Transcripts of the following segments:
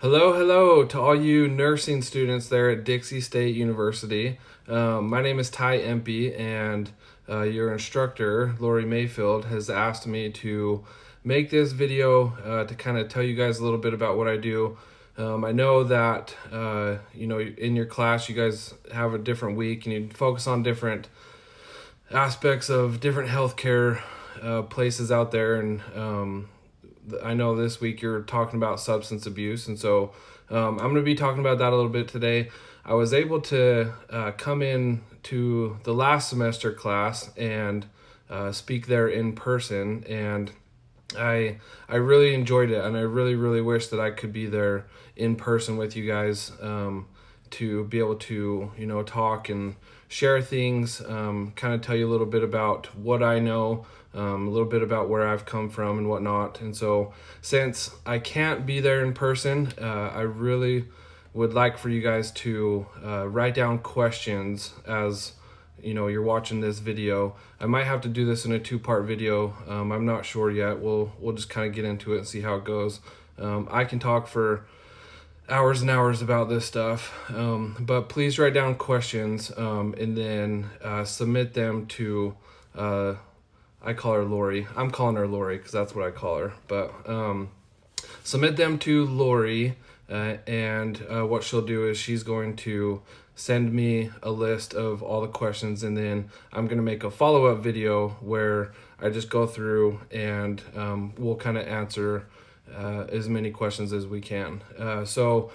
Hello to all you nursing students there at Dixie State University. My name is Ty Empey, and your instructor, Lori Mayfield, has asked me to make this video to kind of tell you guys a little bit about what I do. I know that in your class you guys have a different week and you focus on different aspects of different healthcare places out there, and I know this week you're talking about substance abuse, and so I'm going to be talking about that a little bit today. I was able to come in to the last semester class and speak there in person, and I really enjoyed it, and I really wish that I could be there in person with you guys, to be able to talk and share things, kind of tell you a little bit about what I know, a little bit about where I've come from and whatnot. And so since I can't be there in person, I really would like for you guys to write down questions as you're watching this video. I might have to do this in a two-part video. I'm not sure yet. We'll just kind of get into it and see how it goes. I can talk for hours and hours about this stuff, but please write down questions, and then submit them to I call her Lori. I'm calling her Lori because that's what I call her, but submit them to Lori, and what she'll do is she's going to send me a list of all the questions, and then I'm going to make a follow-up video where I just go through and we'll kind of answer as many questions as we can. So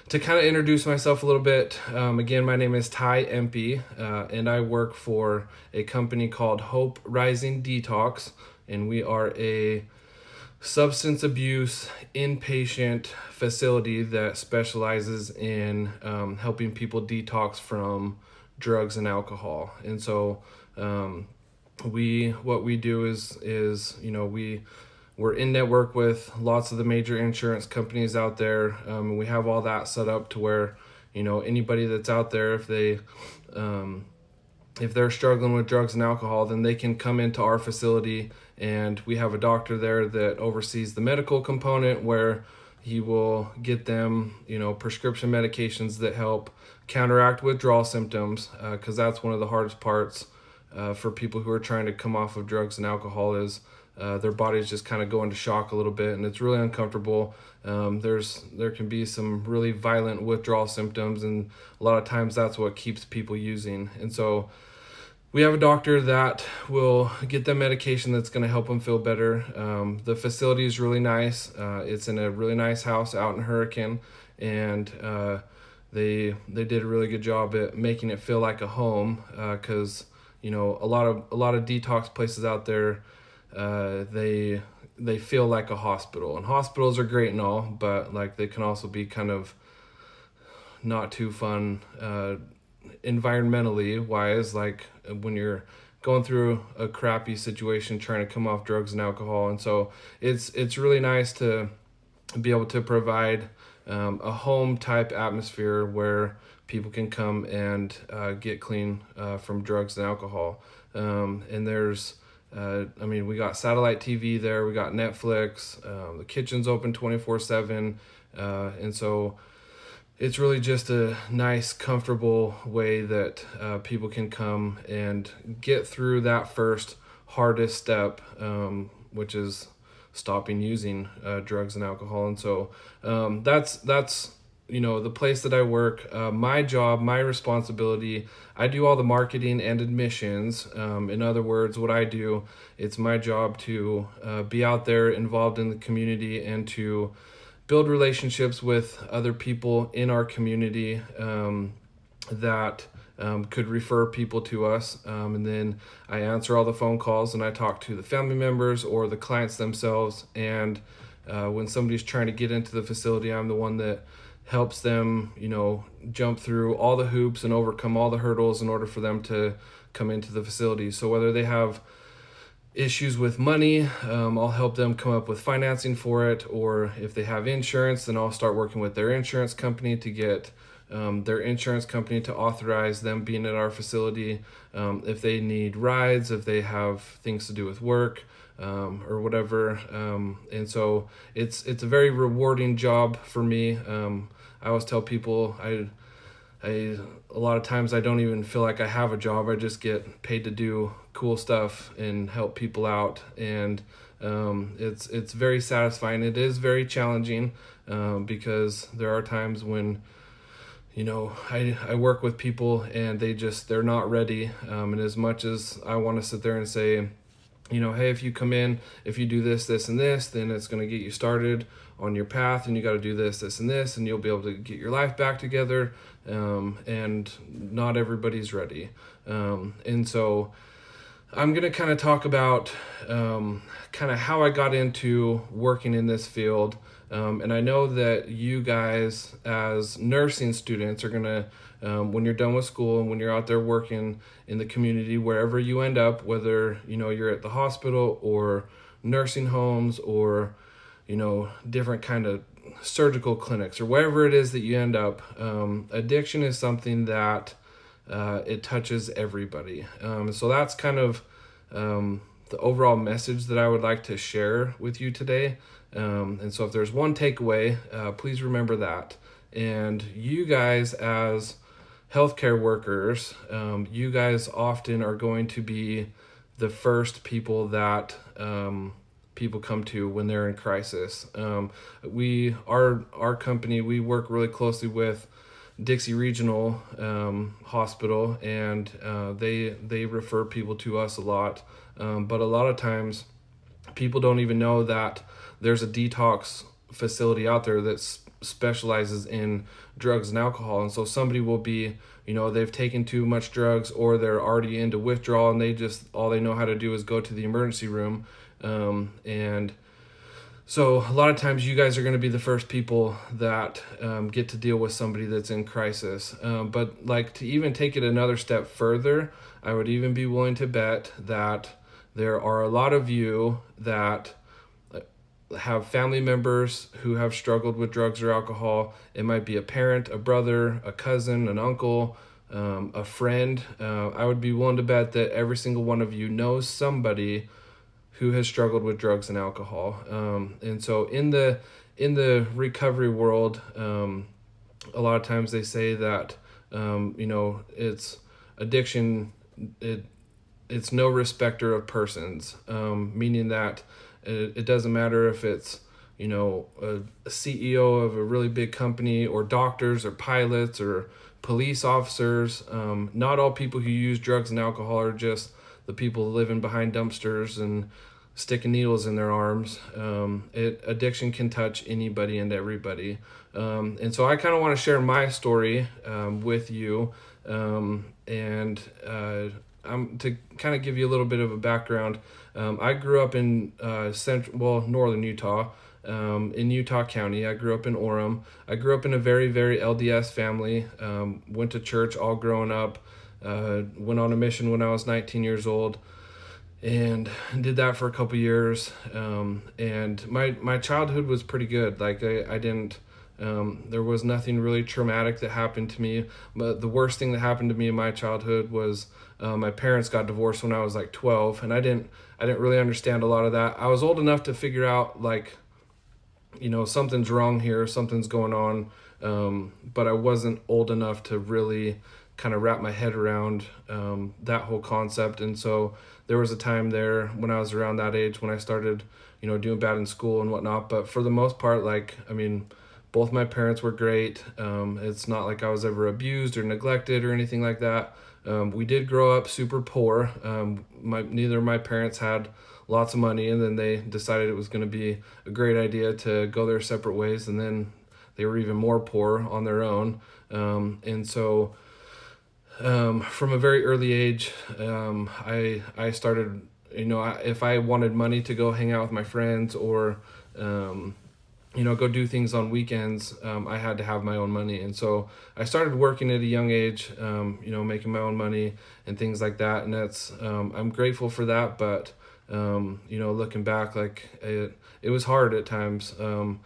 to kind of introduce myself a little bit, again, my name is Ty Empey, and I work for a company called Hope Rising Detox, and we are a substance abuse inpatient facility that specializes in helping people detox from drugs and alcohol. And so what we do is we're in network with lots of the major insurance companies out there. We have all that set up to where anybody that's out there, if they're struggling with drugs and alcohol, then they can come into our facility, and we have a doctor there that oversees the medical component, where he will get them prescription medications that help counteract withdrawal symptoms, because that's one of the hardest parts for people who are trying to come off of drugs and alcohol is their bodies just kind of go into shock a little bit, and it's really uncomfortable. There can be some really violent withdrawal symptoms, and a lot of times that's what keeps people using. And so we have a doctor that will get them medication that's going to help them feel better. The facility is really nice. It's in a really nice house out in Hurricane, and they did a really good job at making it feel like a home, because a lot of detox places out there, they feel like a hospital, and hospitals are great and all, but like they can also be kind of not too fun environmentally wise, like when you're going through a crappy situation trying to come off drugs and alcohol. And so it's really nice to be able to provide a home type atmosphere where people can come and get clean from drugs and alcohol. And there's we got satellite TV there, we got Netflix, the kitchen's open 24/7, and so it's really just a nice, comfortable way that people can come and get through that first hardest step, which is stopping using drugs and alcohol. And so that's the place that I work. My job, my responsibility, I do all the marketing and admissions. In other words, what I do, it's my job to be out there involved in the community and to build relationships with other people in our community that could refer people to us. And then I answer all the phone calls, and I talk to the family members or the clients themselves. And when somebody's trying to get into the facility, I'm the one that helps them, jump through all the hoops and overcome all the hurdles in order for them to come into the facility. So whether they have issues with money, I'll help them come up with financing for it, or if they have insurance, then I'll start working with their insurance company to get their insurance company to authorize them being at our facility. If they need rides, if they have things to do with work, or whatever. And so it's a very rewarding job for me. I always tell people I a lot of times I don't even feel like I have a job. I just get paid to do cool stuff and help people out, and it's very satisfying. It is very challenging because there are times when I work with people and they're not ready. And as much as I want to sit there and say, hey, if you come in, if you do this, this, and this, then it's going to get you started on your path, and you got to do this, this, and this, and you'll be able to get your life back together. And not everybody's ready. And so I'm going to kind of talk about kind of how I got into working in this field. And I know that you guys as nursing students are going to, when you're done with school and when you're out there working in the community, wherever you end up, whether, you're at the hospital or nursing homes or, different kind of surgical clinics or wherever it is that you end up, addiction is something that it touches everybody. So that's kind of the overall message that I would like to share with you today. And so if there's one takeaway, please remember that. And you guys as healthcare workers, you guys often are going to be the first people that people come to when they're in crisis. Our company, we work really closely with Dixie Regional Hospital, and they refer people to us a lot. But a lot of times people don't even know that there's a detox facility out there that specializes in drugs and alcohol. And so somebody will be, they've taken too much drugs, or they're already into withdrawal, and all they know how to do is go to the emergency room. And so a lot of times you guys are going to be the first people that get to deal with somebody that's in crisis. But like, to even take it another step further, I would even be willing to bet that there are a lot of you that have family members who have struggled with drugs or alcohol. It might be a parent, a brother, a cousin, an uncle, a friend. I would be willing to bet that every single one of you knows somebody who has struggled with drugs and alcohol. And so in the recovery world, a lot of times they say that, it's addiction, it's no respecter of persons, meaning that it doesn't matter if it's, a CEO of a really big company, or doctors or pilots or police officers. Not all people who use drugs and alcohol are just the people living behind dumpsters and sticking needles in their arms. Addiction can touch anybody and everybody. And so I kind of want to share my story with you. And to kind of give you a little bit of a background. I grew up in northern Utah, in Utah County. I grew up in Orem. I grew up in a very, very LDS family. Went to church all growing up. Went on a mission when I was 19 years old, and did that for a couple years. And my childhood was pretty good. Like I didn't. There was nothing really traumatic that happened to me. But the worst thing that happened to me in my childhood was my parents got divorced when I was like 12, and I didn't really understand a lot of that. I was old enough to figure out, like, something's wrong here, something's going on, but I wasn't old enough to really kind of wrap my head around that whole concept. And so there was a time there when I was around that age when I started, doing bad in school and whatnot. But for the most part, both my parents were great. It's not like I was ever abused or neglected or anything like that. We did grow up super poor. Neither of my parents had lots of money, and then they decided it was going to be a great idea to go their separate ways, and then they were even more poor on their own. And so from a very early age, I started, if I wanted money to go hang out with my friends or go do things on weekends, I had to have my own money. And so I started working at a young age, making my own money and things like that. And that's, I'm grateful for that. But, looking back, it was hard at times. But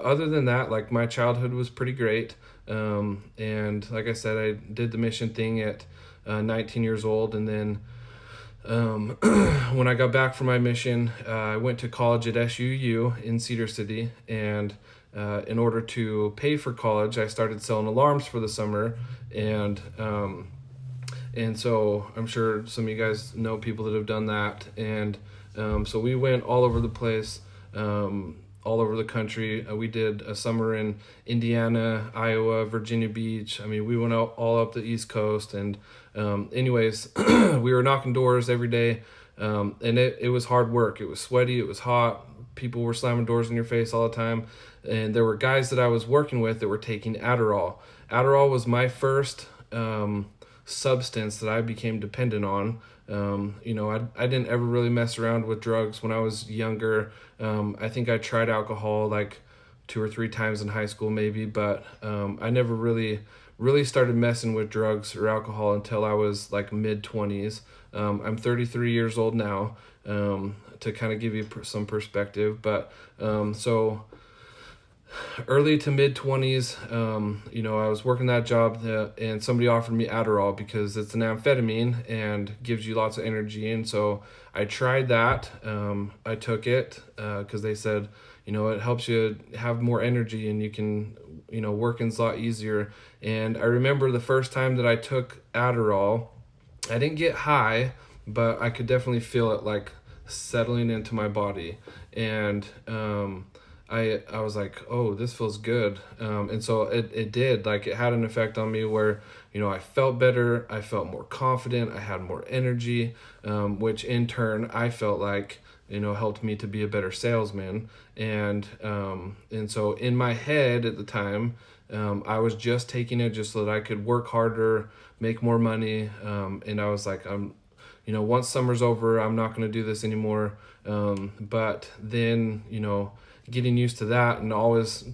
other than that, my childhood was pretty great. And like I said, I did the mission thing at 19 years old. And then when I got back from my mission, I went to college at SUU in Cedar City, and in order to pay for college, I started selling alarms for the summer, and so I'm sure some of you guys know people that have done that, and so we went all over the place. All over the country. We did a summer in Indiana, Iowa, Virginia Beach. I mean, we went out all up the East Coast, and anyways, we were knocking doors every day, and it was hard work. It was sweaty. It was hot. People were slamming doors in your face all the time, and there were guys that I was working with that were taking Adderall. Adderall was my first substance that I became dependent on. I didn't ever really mess around with drugs when I was younger. I think I tried alcohol like 2 or 3 times in high school maybe, but I never really started messing with drugs or alcohol until I was like mid-20s. I'm 33 years old now, to kind of give you some perspective, but so early to mid 20s, I was working that job, and somebody offered me Adderall because it's an amphetamine and gives you lots of energy. And so I tried that. I took it because they said, it helps you have more energy and you can, working's a lot easier. And I remember the first time that I took Adderall, I didn't get high, but I could definitely feel it like settling into my body. And I was like, oh, this feels good. And so it did, like it had an effect on me where, I felt better. I felt more confident. I had more energy, which in turn I felt like, helped me to be a better salesman. And so in my head at the time, I was just taking it just so that I could work harder, make more money. And I was like, once summer's over, I'm not going to do this anymore. But then, getting used to that and always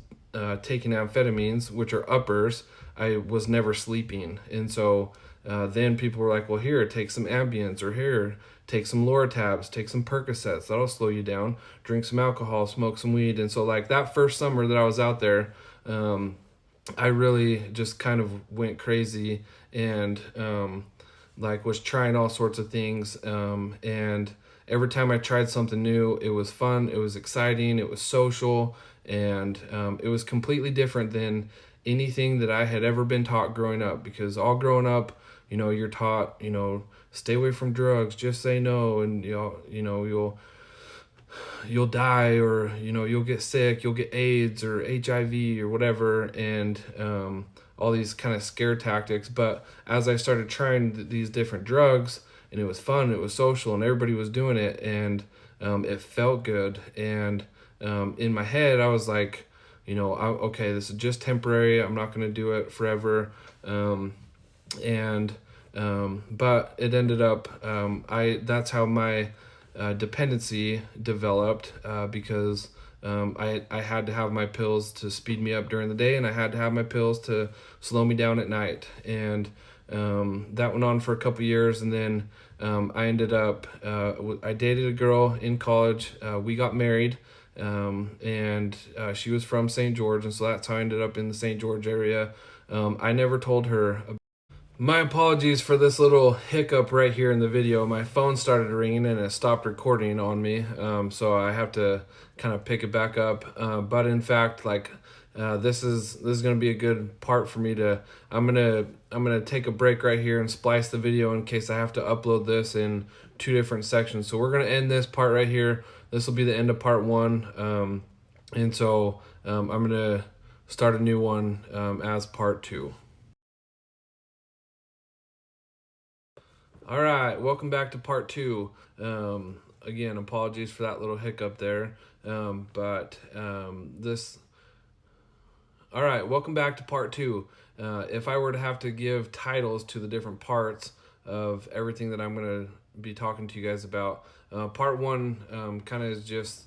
taking amphetamines, which are uppers, I was never sleeping. And so then people were like, well, here, take some Ambiens, or here, take some Loratabs, take some Percocets, that'll slow you down, drink some alcohol, smoke some weed. And so like that first summer that I was out there, I really just kind of went crazy and like was trying all sorts of things. And every time I tried something new, it was fun, it was exciting, it was social, and it was completely different than anything that I had ever been taught growing up. Because all growing up, you're taught, stay away from drugs, just say no, and you'll die, or you'll get sick, you'll get AIDS or HIV or whatever, and all these kind of scare tactics. But as I started trying these different drugs, and it was fun, it was social, and everybody was doing it, and it felt good. And in my head, I was like, okay, this is just temporary. I'm not going to do it forever. But it ended up, that's how my dependency developed, because I had to have my pills to speed me up during the day, and I had to have my pills to slow me down at night. And that went on for a couple years, and then I ended up, I dated a girl in college. We got married, and she was from St. George, and so that's how I ended up in the St. George area. I never told her. My apologies for this little hiccup right here in the video. My phone started ringing and it stopped recording on me, so I have to kind of pick it back up. But in fact, like this is gonna be a good part for me to. I'm gonna take a break right here and splice the video in case I have to upload this in 2 different sections. So we're gonna end this part right here. This will be the end of part 1, and so I'm gonna start a new one as part 2. All right, welcome back to part 2. Again, apologies for that little hiccup there. This. All right, welcome back to part 2. If I were to have to give titles to the different parts of everything that I'm going to be talking to you guys about, part 1 kind of is just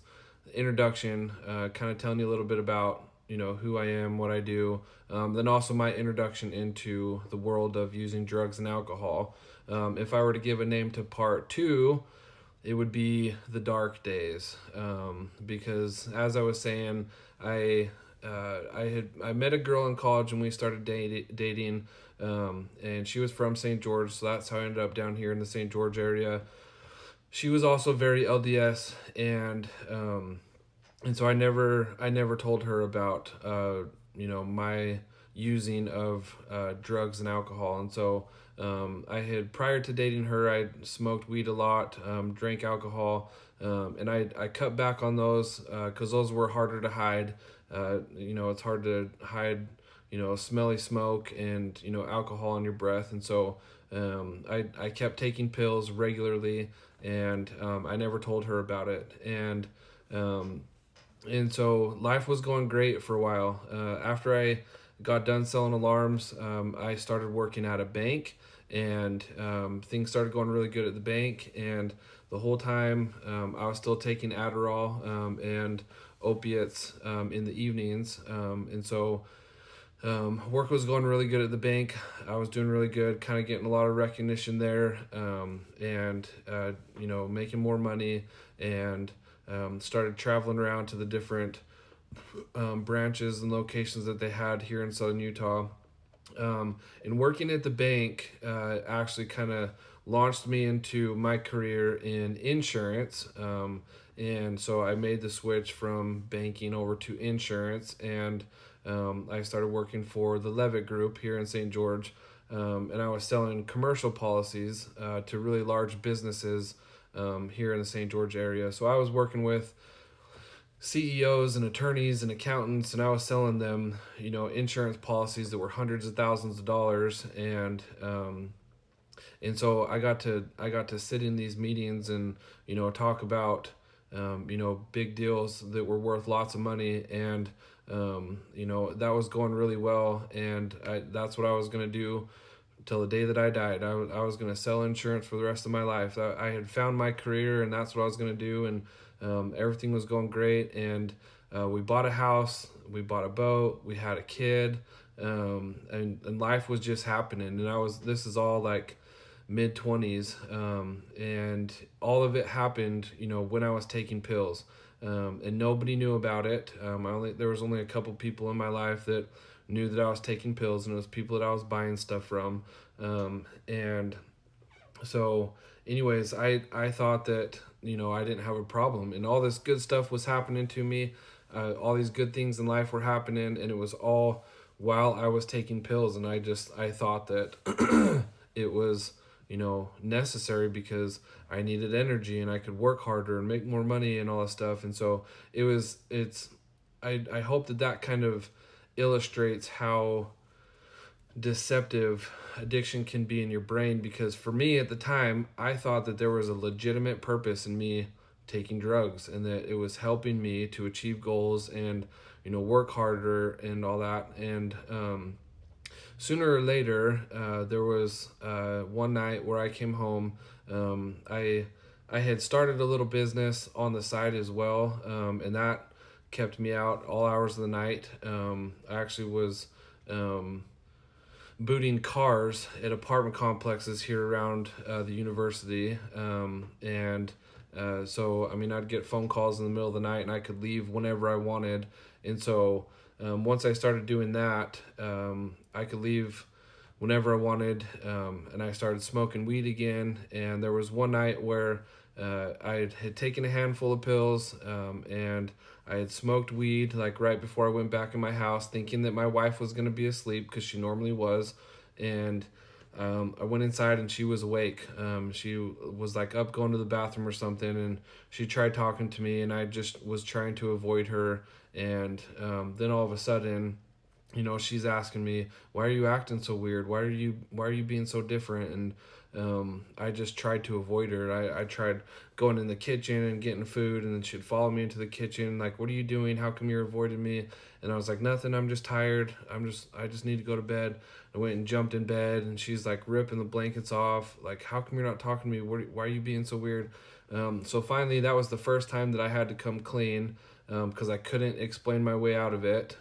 introduction, kind of telling you a little bit about who I am, what I do, then also my introduction into the world of using drugs and alcohol. If I were to give a name to part 2, it would be the dark days, because as I was saying, I met a girl in college and we started dating, and she was from St. George, so that's how I ended up down here in the St. George area. she was also very LDS, and so I never told her about my using of drugs and alcohol. And so I had, prior to dating her, I smoked weed a lot, drank alcohol, and I cut back on those because those were harder to hide. It's hard to hide smelly smoke and alcohol in your breath. And so I kept taking pills regularly, and I never told her about it. And so life was going great for a while. After I got done selling alarms, I started working at a bank, and things started going really good at the bank. And the whole time, I was still taking Adderall and opiates in the evenings. And so work was going really good at the bank. I was doing really good, kind of getting a lot of recognition there, and making more money, and started traveling around to the different branches and locations that they had here in southern Utah. And working at the bank actually kind of launched me into my career in insurance. And so I made the switch from banking over to insurance, and I started working for the Levitt Group here in St. George. And I was selling commercial policies to really large businesses here in the St. George area. So I was working with CEOs and attorneys and accountants, and I was selling them, insurance policies that were hundreds of thousands of dollars. And so I got to sit in these meetings and talk about big deals that were worth lots of money. And that was going really well, and that's what I was going to do till the day that I died. I was going to sell insurance for the rest of my life. I had found my career, and that's what I was going to do. And everything was going great. And we bought a house, we bought a boat, we had a kid, and life was just happening. And this is all like mid 20s, and all of it happened when I was taking pills, and nobody knew about it. There was only a couple people in my life that knew that I was taking pills, and it was people that I was buying stuff from. And so anyways, I thought that I didn't have a problem, and all this good stuff was happening to me. All these good things in life were happening, and it was all while I was taking pills. And I thought that it was necessary because I needed energy, and I could work harder and make more money and all that stuff. And so I hope that kind of illustrates how deceptive addiction can be in your brain, because for me at the time, I thought that there was a legitimate purpose in me taking drugs, and that it was helping me to achieve goals and work harder and all that. And sooner or later, there was one night where I came home. I had started a little business on the side as well, and that kept me out all hours of the night. I actually was booting cars at apartment complexes here around the university, and so I'd get phone calls in the middle of the night, and I could leave whenever I wanted. And so once I started doing that, I could leave whenever I wanted, and I started smoking weed again. And there was one night where I had taken a handful of pills, and I had smoked weed like right before I went back in my house, thinking that my wife was going to be asleep, because she normally was. And I went inside, and she was awake. She was like up going to the bathroom or something, and she tried talking to me, and I just was trying to avoid her. And then all of a sudden, she's asking me, "Why are you acting so weird? Why are you being so different?" And I just tried to avoid her. I tried going in the kitchen and getting food, and then she'd follow me into the kitchen, like, "What are you doing? How come you're avoiding me?" And I was like, "Nothing. I'm just tired. I just need to go to bed." I went and jumped in bed, and she's like ripping the blankets off, like, "How come you're not talking to me? Why are you being so weird?" So finally, that was the first time that I had to come clean, because I couldn't explain my way out of it.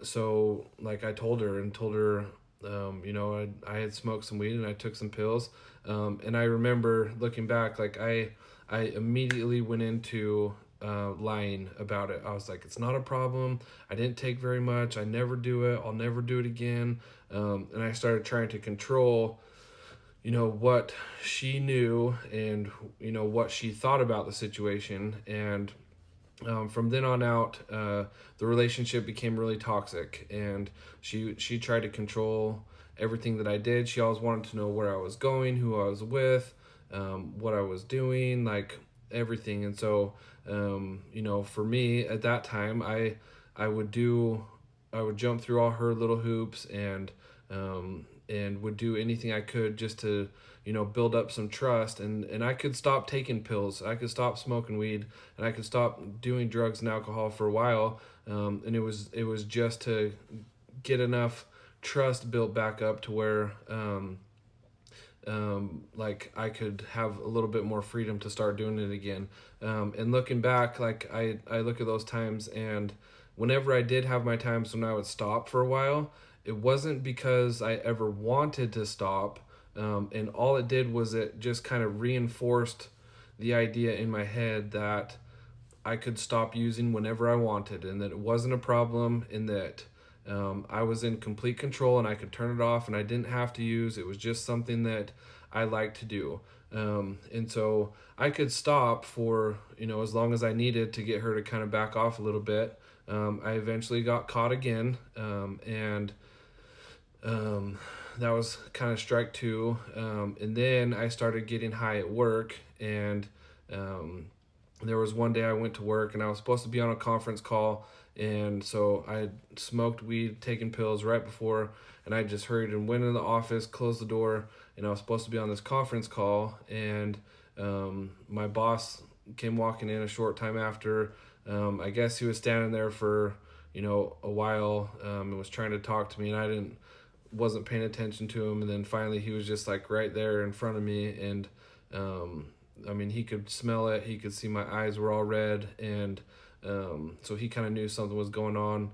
So like I told her, I had smoked some weed and I took some pills. And I remember looking back, like I immediately went into lying about it. I was like, "It's not a problem. I didn't take very much. I never do it. I'll never do it again." And I started trying to control what she knew and, what she thought about the situation. And from then on out, the relationship became really toxic, and she tried to control everything that I did. She always wanted to know where I was going, who I was with, what I was doing, like everything. And so, for me at that time, I would do, I would jump through all her little hoops, and would do anything I could just to, build up some trust. And I could stop taking pills. I could stop smoking weed, and I could stop doing drugs and alcohol for a while. And it was just to get enough trust built back up to where, like I could have a little bit more freedom to start doing it again. And looking back, like I look at those times, and whenever I did have my times when I would stop for a while, it wasn't because I ever wanted to stop. And all it did was it just kind of reinforced the idea in my head that I could stop using whenever I wanted, and that it wasn't a problem, and that I was in complete control and I could turn it off and I didn't have to use. It was just something that I like to do. And so I could stop for, as long as I needed to get her to kind of back off a little bit. I eventually got caught again, and that was kind of strike two. And then I started getting high at work, and there was one day I went to work and I was supposed to be on a conference call, and so I smoked weed, taken pills right before, and I just hurried and went in the office, closed the door, and I was supposed to be on this conference call. And my boss came walking in a short time after. I guess he was standing there for a while, and was trying to talk to me, and I wasn't paying attention to him. And then finally he was just like right there in front of me, and he could smell it, he could see my eyes were all red, and so he kind of knew something was going on.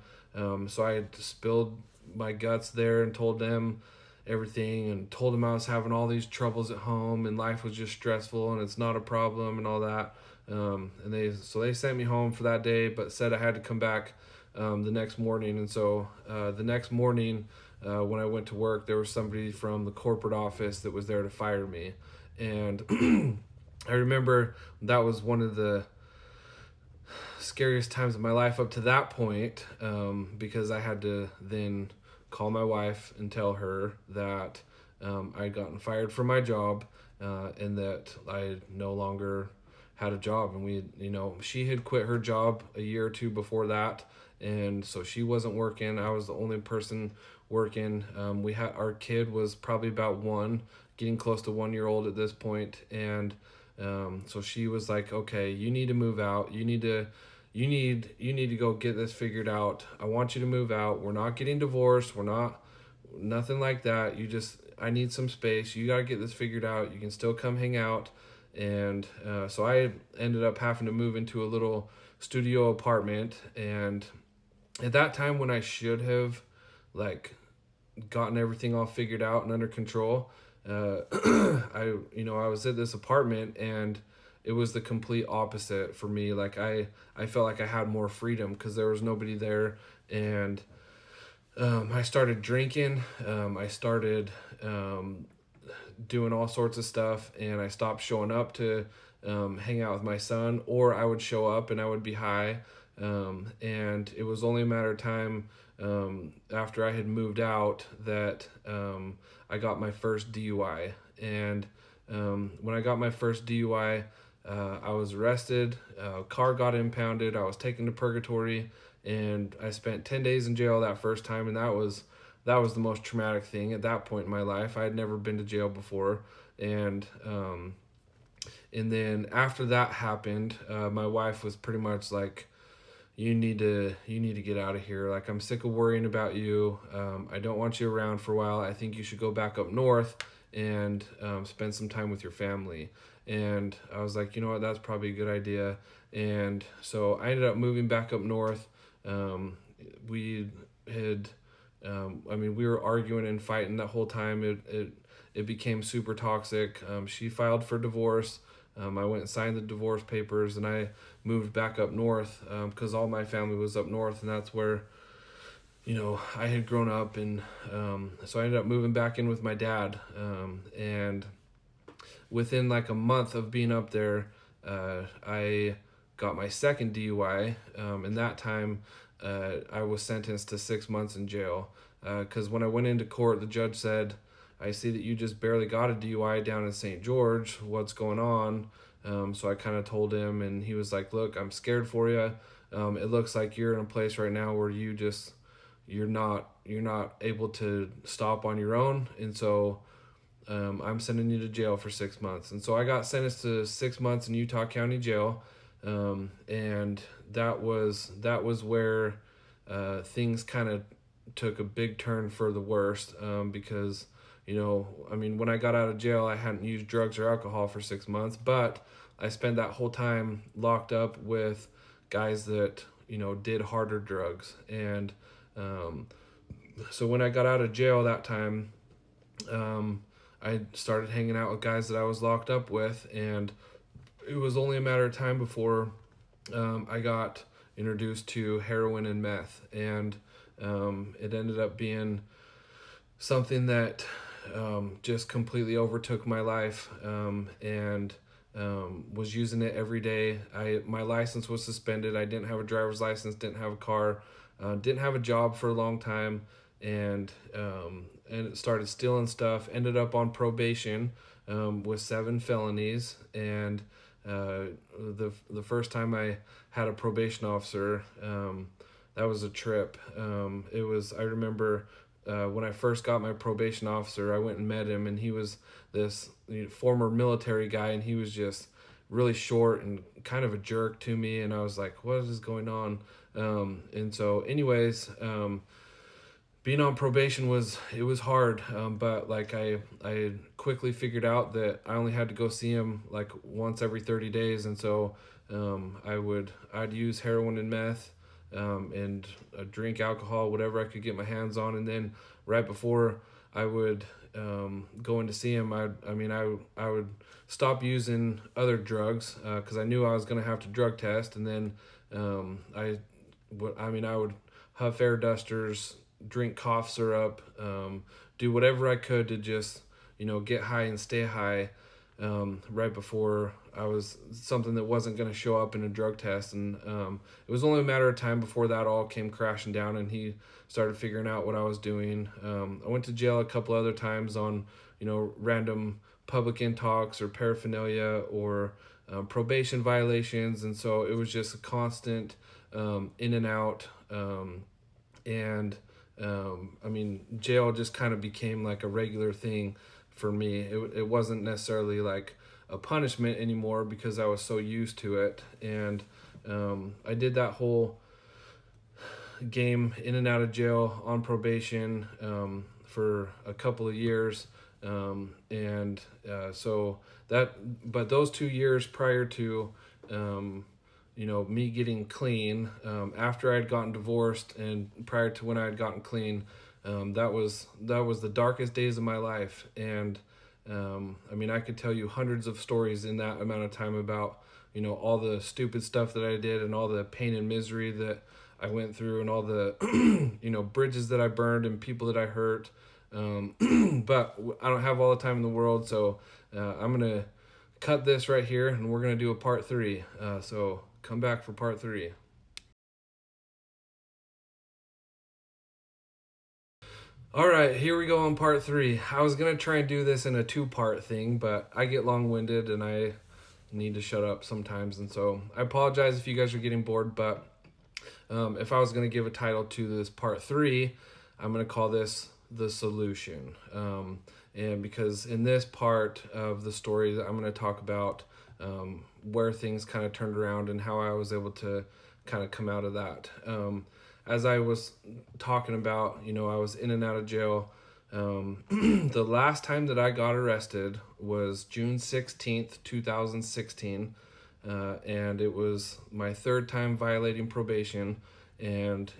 So I had spilled my guts there and told them everything, and told them I was having all these troubles at home and life was just stressful and it's not a problem and all that. And they sent me home for that day, but said I had to come back the next morning. And so the next morning, when I went to work, there was somebody from the corporate office that was there to fire me. And I remember that was one of the scariest times of my life up to that point, because I had to then call my wife and tell her that I'd gotten fired from my job, and that I no longer had a job. And she had quit her job a year or two before that, and so she wasn't working. I was the only person working. Our kid was probably about getting close to 1 year old at this point, and so she was like, okay, you need to move out. You need to go get this figured out. I want you to move out. We're not getting divorced. We're not, nothing like that. I need some space. You got to get this figured out. You can still come hang out. And so I ended up having to move into a little studio apartment. And at that time, when I should have like gotten everything all figured out and under control, I was at this apartment, and it was the complete opposite for me. Like I felt like I had more freedom because there was nobody there. And I started drinking. I started doing all sorts of stuff, and I stopped showing up to hang out with my son, or I would show up and I would be high. And it was only a matter of time after I had moved out that I got my first DUI. And when I got my first DUI, I was arrested, car got impounded, I was taken to purgatory, and I spent 10 days in jail that first time. And that was the most traumatic thing at that point in my life. I had never been to jail before. And then after that happened, my wife was pretty much like, you need to get out of here. Like, I'm sick of worrying about you. I don't want you around for a while. I think you should go back up north and spend some time with your family. And I was like, you know what, that's probably a good idea. And so I ended up moving back up north. We were arguing and fighting that whole time. It became super toxic. She filed for divorce. I went and signed the divorce papers, and I moved back up north because all my family was up north, and that's where I had grown up, and so I ended up moving back in with my dad. And within like a month of being up there, I got my second DUI. And that time, I was sentenced to 6 months in jail. Because when I went into court, the judge said, "I see that you just barely got a DUI down in St. George. What's going on?" So I kind of told him, and he was like, "Look, I'm scared for you. It looks like you're in a place right now where you're not able to stop on your own, and so I'm sending you to jail for 6 months." And so I got sentenced to 6 months in Utah County Jail, and that was where things kind of took a big turn for the worst, because when I got out of jail, I hadn't used drugs or alcohol for 6 months, but I spent that whole time locked up with guys that did harder drugs. And so when I got out of jail that time, I started hanging out with guys that I was locked up with, and it was only a matter of time before I got introduced to heroin and meth. And it ended up being something that just completely overtook my life, and was using it every day. My license was suspended. I didn't have a driver's license, didn't have a car, didn't have a job for a long time, and it started stealing stuff. Ended up on probation with 7 felonies, and the first time I had a probation officer, that was a trip. I remember when I first got my probation officer, I went and met him, and he was this former military guy, and he was just really short and kind of a jerk to me, and I was like, what is going on? And so anyways, being on probation was hard, but like I quickly figured out that I only had to go see him like once every 30 days, and so I'd use heroin and meth, and drink alcohol, whatever I could get my hands on, and then right before I would go in to see him, I would stop using other drugs because I knew I was gonna have to drug test, and then I would huff air dusters, drink cough syrup, do whatever I could to just get high and stay high, right before I was something that wasn't going to show up in a drug test. And it was only a matter of time before that all came crashing down, and he started figuring out what I was doing. I went to jail a couple other times on random public intox or paraphernalia or probation violations, and so it was just a constant in and out. And jail just kind of became like a regular thing for me. It wasn't necessarily like a punishment anymore because I was so used to it. And I did that whole game in and out of jail on probation for a couple of years. But those 2 years prior to me getting clean, after I had gotten divorced and prior to when I had gotten clean, that was the darkest days of my life. And I could tell you hundreds of stories in that amount of time about all the stupid stuff that I did and all the pain and misery that I went through and all the bridges that I burned and people that I hurt. But I don't have all the time in the world, so I'm gonna cut this right here, and we're gonna do a part 3. So come back for part 3. All right, here we go on part 3. I was gonna try and do this in a 2-part thing, but I get long-winded and I need to shut up sometimes, and so I apologize if you guys are getting bored. But if I was gonna give a title to this part 3, I'm gonna call this The Solution. And because in this part of the story, I'm going to talk about where things kind of turned around and how I was able to kind of come out of that. As I was talking about, I was in and out of jail. The last time that I got arrested was June 16th, 2016. And it was my 3rd time violating probation. And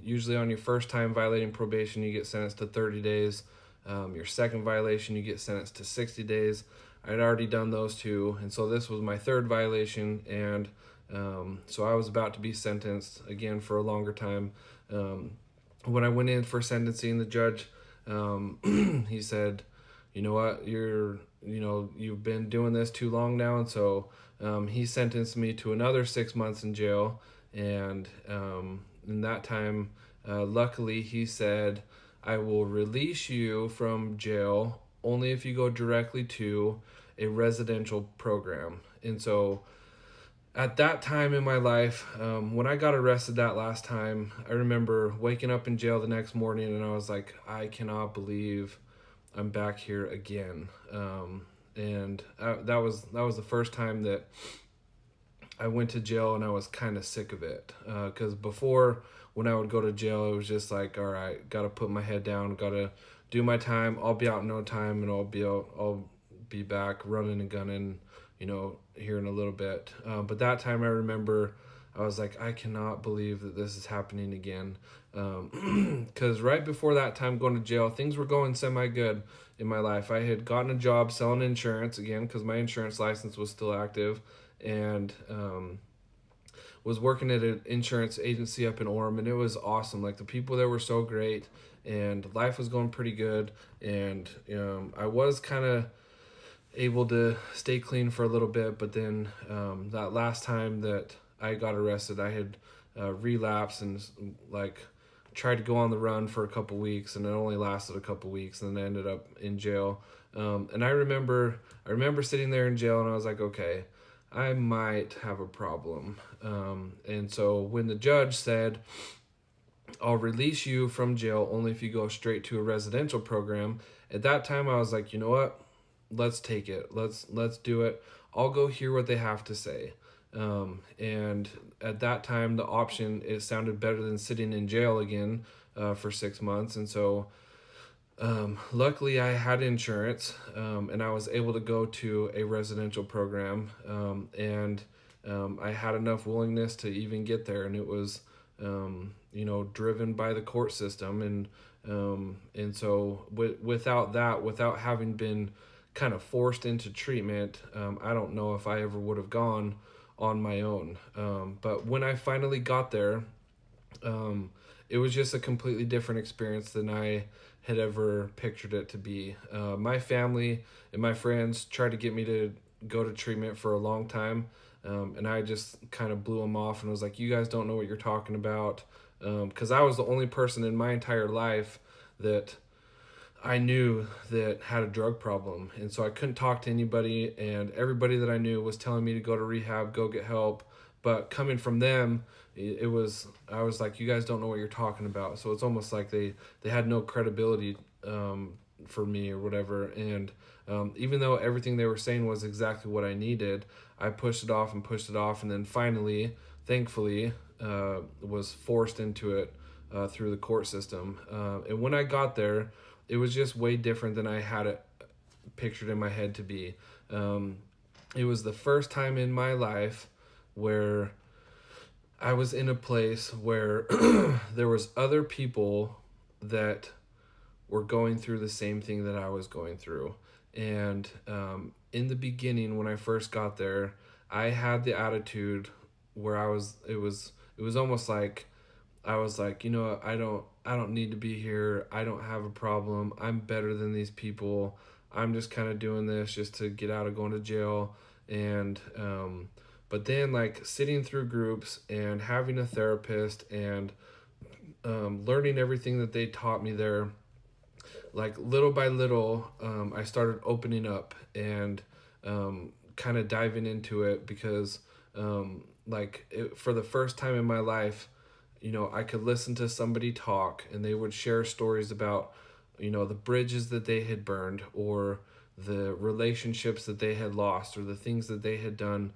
usually on your first time violating probation, you get sentenced to 30 days. Your second violation, you get sentenced to 60 days. I'd already done those 2, and so this was my 3rd violation, and so I was about to be sentenced again for a longer time. when I went in for sentencing, the judge, he said, you know what, you've been doing this too long now. And so he sentenced me to another 6 months in jail. And in that time, luckily, he said, I will release you from jail only if you go directly to a residential program. And so at that time in my life, when I got arrested that last time, I remember waking up in jail the next morning and I was like, I cannot believe I'm back here again. That was the first time that I went to jail, and I was kind of sick of it. Because before, when I would go to jail, it was just like, all right, got to put my head down, got to do my time. I'll be out in no time, and I'll be back running and gunning, here in a little bit. But that time, I remember I was like, I cannot believe that this is happening again. Because right before that time going to jail, things were going semi good in my life. I had gotten a job selling insurance again because my insurance license was still active, and was working at an insurance agency up in Orem, and it was awesome. Like, the people there were so great, and life was going pretty good. And I was kind of able to stay clean for a little bit, but then that last time that I got arrested, I had relapsed and like tried to go on the run for a couple weeks, and it only lasted a couple weeks, and then I ended up in jail. And I remember sitting there in jail, and I was like, okay, I might have a problem. And so when the judge said, I'll release you from jail only if you go straight to a residential program, at that time I was like, you know what? Let's take it. Let's do it. I'll go hear what they have to say. And at that time, the option, it sounded better than sitting in jail again for 6 months. And so luckily, I had insurance, and I was able to go to a residential program, and I had enough willingness to even get there, and it was, driven by the court system, and so without having been kind of forced into treatment, I don't know if I ever would have gone on my own. But when I finally got there, it was just a completely different experience than I had ever pictured it to be. My family and my friends tried to get me to go to treatment for a long time, and I just kind of blew them off and was like, you guys don't know what you're talking about. Because I was the only person in my entire life that I knew that had a drug problem. And so I couldn't talk to anybody, and everybody that I knew was telling me to go to rehab, go get help. But coming from them, I was like, you guys don't know what you're talking about. So it's almost like they had no credibility for me or whatever. And even though everything they were saying was exactly what I needed, I pushed it off and pushed it off. And then finally, thankfully, was forced into it through the court system. And when I got there, it was just way different than I had it pictured in my head to be. It was the first time in my life where I was in a place where there was other people that were going through the same thing that I was going through. And in the beginning, when I first got there, I had the attitude where it was almost like I was like, I don't need to be here. I don't have a problem. I'm better than these people. I'm just kind of doing this just to get out of going to jail. And but then, like, sitting through groups and having a therapist and learning everything that they taught me there, like, little by little, I started opening up and kind of diving into it because for the first time in my life, I could listen to somebody talk and they would share stories about, the bridges that they had burned, or the relationships that they had lost, or the things that they had done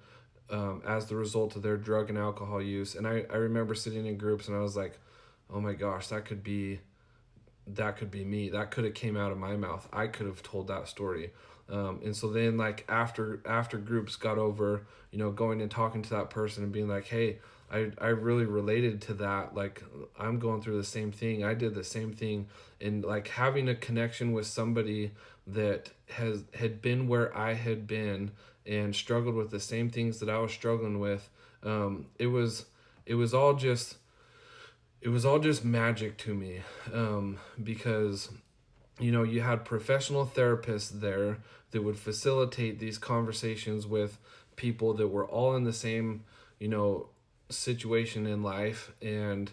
as the result of their drug and alcohol use. And I remember sitting in groups and I was like, oh my gosh, that could be me. That could have came out of my mouth. I could have told that story. And so then, like, after groups got over, going and talking to that person and being like, hey, I really related to that. Like, I'm going through the same thing. I did the same thing. And like having a connection with somebody that had been where I had been and struggled with the same things that I was struggling with. It was all just it was all just magic to me, because you had professional therapists there that would facilitate these conversations with people that were all in the same, you know, situation in life. And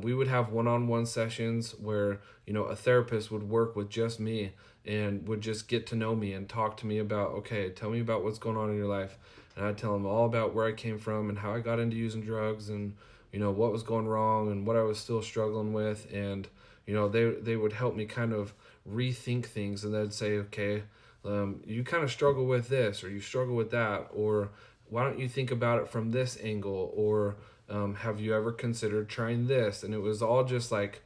we would have one-on-one sessions where, a therapist would work with just me and would just get to know me and talk to me about, okay, tell me about what's going on in your life. And I'd tell them all about where I came from and how I got into using drugs and, what was going wrong and what I was still struggling with. And, they would help me kind of rethink things, and they'd say, okay, you kind of struggle with this or you struggle with that, or why don't you think about it from this angle, or have you ever considered trying this? And it was all just like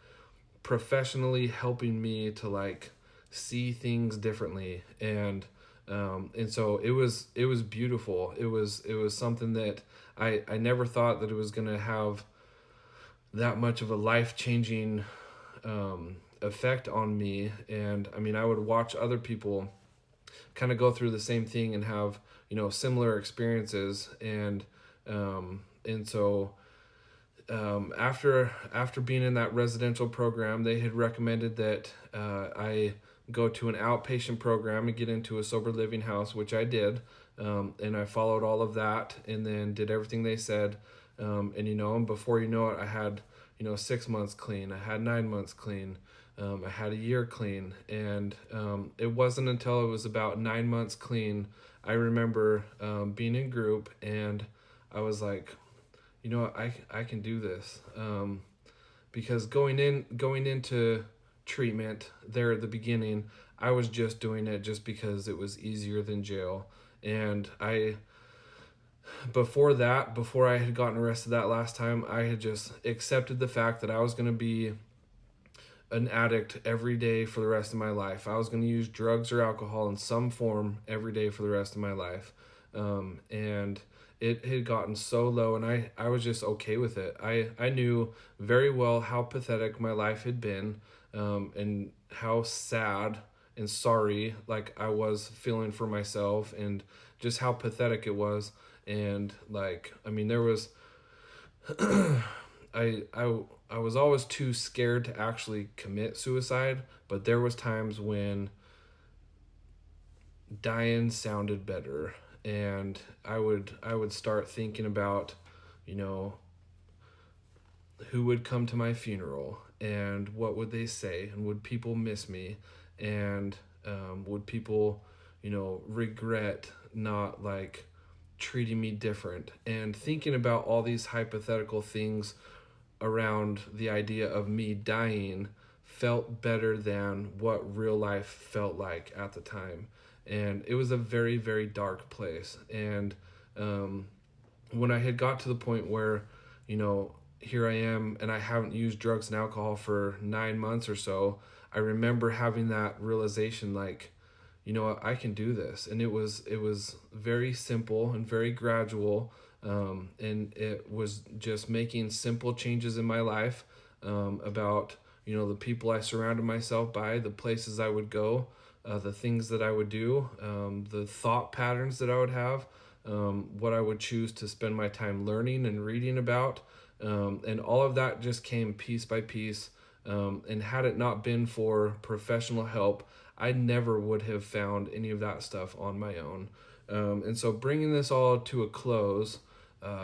professionally helping me to like see things differently. And so it was beautiful. It was something that I never thought that it was going to have that much of a life-changing effect on me. And I mean, I would watch other people kind of go through the same thing and have, similar experiences. And after being in that residential program, they had recommended that I go to an outpatient program and get into a sober living house, which I did. And I followed all of that and then did everything they said. And before you know it, I had, 6 months clean. I had 9 months clean. I had a year clean. And it wasn't until it was about 9 months clean, I remember being in group, and I was like, I can do this. Because going into treatment there at the beginning, I was just doing it just because it was easier than jail. And before I had gotten arrested that last time, I had just accepted the fact that I was going to be an addict every day for the rest of my life. I was going to use drugs or alcohol in some form every day for the rest of my life. And it had gotten so low, and I was just okay with it. I knew very well how pathetic my life had been, and how sad and sorry like I was feeling for myself, and just how pathetic it was. And like, I mean, there was I was always too scared to actually commit suicide, but there was times when dying sounded better. And I would start thinking about, you know, who would come to my funeral and what would they say, and would people miss me, and would people, regret not like treating me different, and thinking about all these hypothetical things around the idea of me dying felt better than what real life felt like at the time. And it was a very, very dark place. And when I had got to the point where, here I am and I haven't used drugs and alcohol for 9 months or so, I remember having that realization like, I can do this. And it was very simple and very gradual. And it was just making simple changes in my life, about, the people I surrounded myself by, the places I would go, the things that I would do, the thought patterns that I would have, what I would choose to spend my time learning and reading about. And all of that just came piece by piece. And had it not been for professional help, I never would have found any of that stuff on my own. And so bringing this all to a close,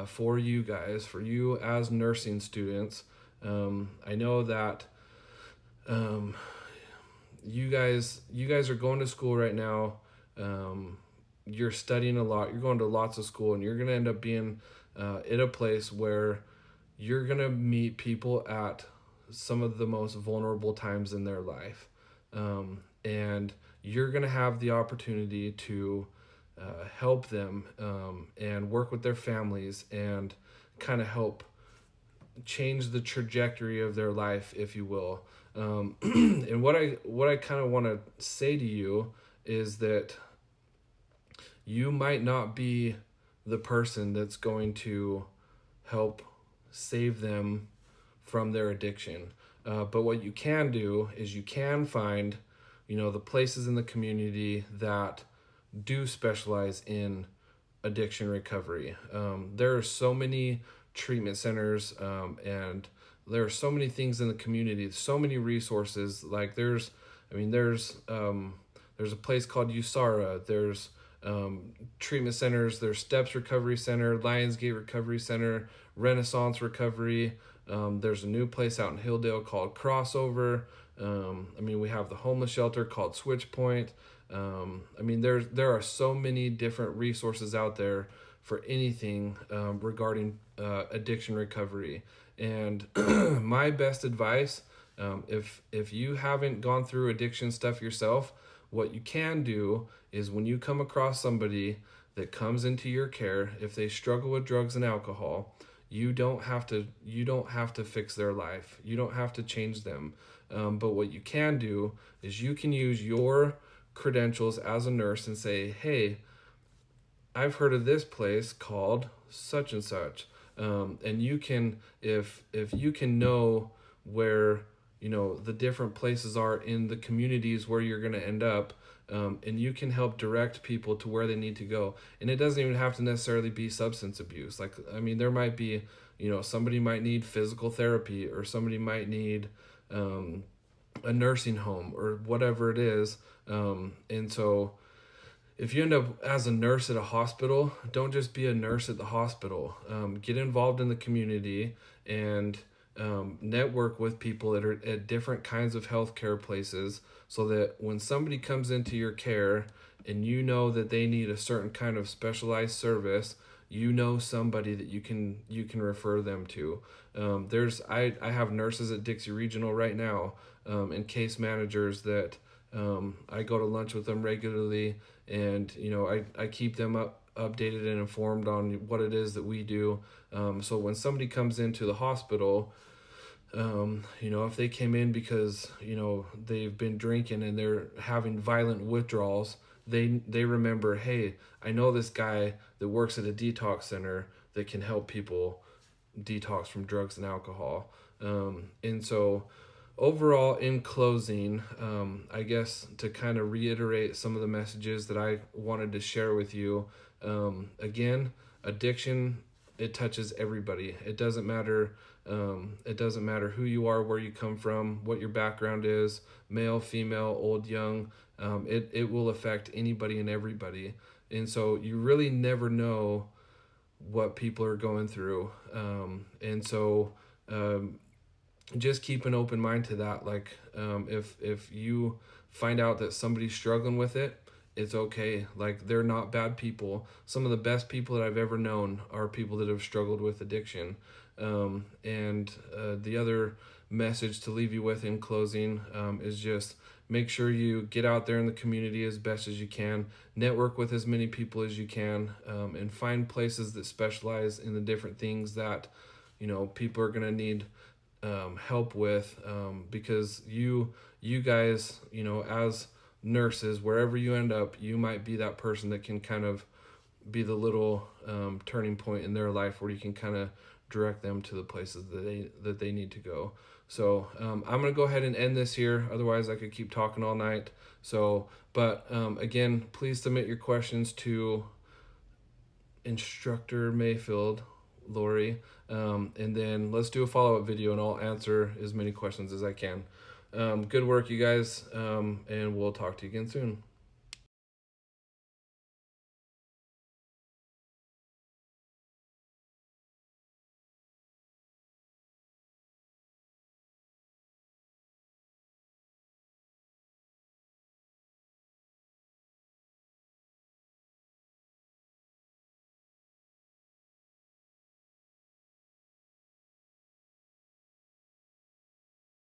for you guys, for you as nursing students, I know that you guys are going to school right now. You're studying a lot. You're going to lots of school, and you're going to end up being in a place where you're going to meet people at some of the most vulnerable times in their life. And you're going to have the opportunity to help them, and work with their families and kind of help change the trajectory of their life, if you will. And what I kind of want to say to you is that you might not be the person that's going to help save them from their addiction. But what you can do is you can find, the places in the community that do specialize in addiction recovery. There are so many treatment centers, and there are so many things in the community, so many resources. Like there's a place called USARA. There's treatment centers. There's Steps Recovery Center, Lionsgate Recovery Center, Renaissance Recovery. There's a new place out in Hilldale called Crossover. We have the homeless shelter called Switch Point. There are so many different resources out there for anything regarding addiction recovery. And my best advice, if you haven't gone through addiction stuff yourself, what you can do is when you come across somebody that comes into your care, if they struggle with drugs and alcohol, you don't have to fix their life. You don't have to change them. But what you can do is you can use your credentials as a nurse and say, hey, I've heard of this place called such and such. And you can, if you can know where, the different places are in the communities where you're going to end up, and you can help direct people to where they need to go. And it doesn't even have to necessarily be substance abuse. There might be, somebody might need physical therapy, or somebody might need a nursing home, or whatever it is. And so if you end up as a nurse at a hospital, don't just be a nurse at the hospital. Get involved in the community and network with people that are at different kinds of healthcare places, so that when somebody comes into your care and you know that they need a certain kind of specialized service, you know somebody that you can refer them to. I have nurses at Dixie Regional right now, and case managers that I go to lunch with them regularly, and I keep them updated and informed on what it is that we do. So when somebody comes into the hospital, if they came in because they've been drinking and they're having violent withdrawals, they remember, hey, I know this guy that works at a detox center that can help people detox from drugs and alcohol. And so overall, in closing, I guess to kind of reiterate some of the messages that I wanted to share with you, again, addiction, it touches everybody. It doesn't matter. It doesn't matter who you are, where you come from, what your background is, male, female, old, young. It will affect anybody and everybody. And so you really never know what people are going through. Just keep an open mind to that. If you find out that somebody's struggling with it, it's okay. They're not bad people. Some of the best people that I've ever known are people that have struggled with addiction. The other message to leave you with in closing is just make sure you get out there in the community as best as you can, network with as many people as you can, and find places that specialize in the different things that people are going to need help with, because you guys, as nurses, wherever you end up, you might be that person that can kind of be the little turning point in their life where you can kind of direct them to the places that they need to go. So I'm going to go ahead and end this here. Otherwise, I could keep talking all night. But again, please submit your questions to Instructor Mayfield, Lori, and then let's do a follow-up video and I'll answer as many questions as I can. Good work, you guys, and we'll talk to you again soon.